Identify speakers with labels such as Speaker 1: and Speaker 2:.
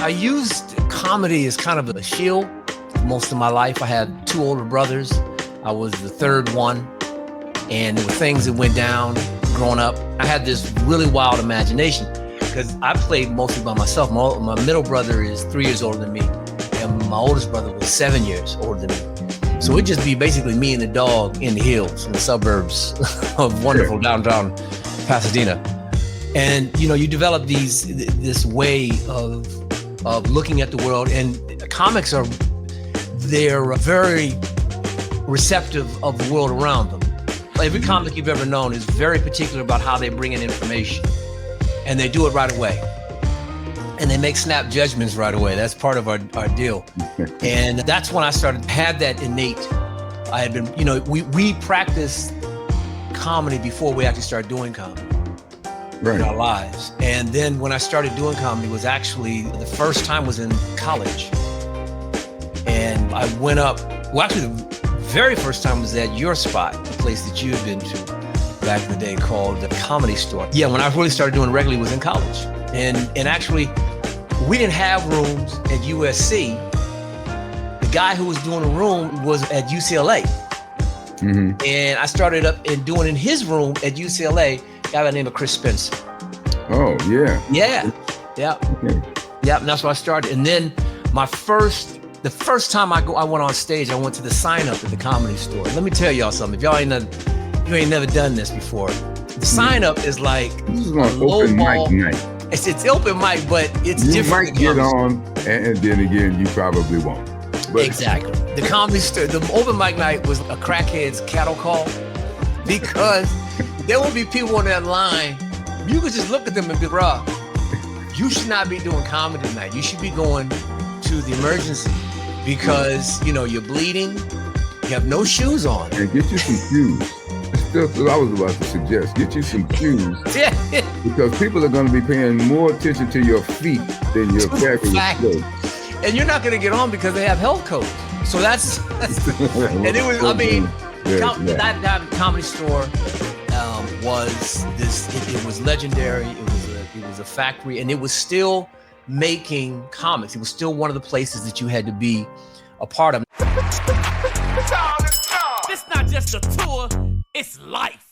Speaker 1: I used comedy as kind of a shield most of my life. I had 2 older brothers. I was the 3rd one, and there were things that went down growing up. I had this really wild imagination because I played mostly by myself. My middle brother is 3 years older than me, and my oldest brother was 7 years older than me. So it'd just be basically me and the dog in the hills, in the suburbs of wonderful downtown Pasadena. And you develop this way of looking at the world, and comics they're very receptive of the world around them. Every comic you've ever known is very particular about how they bring in information, and they do it right away. And they make snap judgments right away. That's part of our deal. And that's when I had that innate. I had been, we practiced comedy before we actually started doing comedy. Right. In our lives. And then when I started doing comedy was actually, the first time was in college. And I went up, actually the very first time was at your spot, a place that you had been to back in the day called the Comedy Store. Yeah, when I really started doing it regularly was in college. And actually, we didn't have rooms at USC. The guy who was doing the room was at UCLA. Mm-hmm. And I started up and doing in his room at UCLA, a guy by the name of Chris Spencer.
Speaker 2: Oh, yeah.
Speaker 1: Yeah. Okay. Yeah, and that's where I started. And then the first time I went on stage, I went to the sign up at the Comedy Store. Let me tell y'all something. If you ain't never done this before, the sign up is like
Speaker 2: this is an open mic night.
Speaker 1: It's open mic, but it's different.
Speaker 2: You might get on, and then again, you probably won't. But
Speaker 1: exactly. The Comedy Store, the open mic night was a crackhead's cattle call, because there will be people on that line. You could just look at them and be, bro, you should not be doing comedy tonight. You should be going to the emergency because, you're bleeding. You have no shoes on.
Speaker 2: And get you some shoes. That's what I was about to suggest. Get you some shoes. Because people are going to be paying more attention to your feet than your clothes.
Speaker 1: And you're not going to get on because they have health codes. So that's and it was, that Comedy Store was this, it was legendary. It was a factory, and it was still making comics. It was still one of the places that you had to be a part of.
Speaker 3: It's not just a tour, it's life.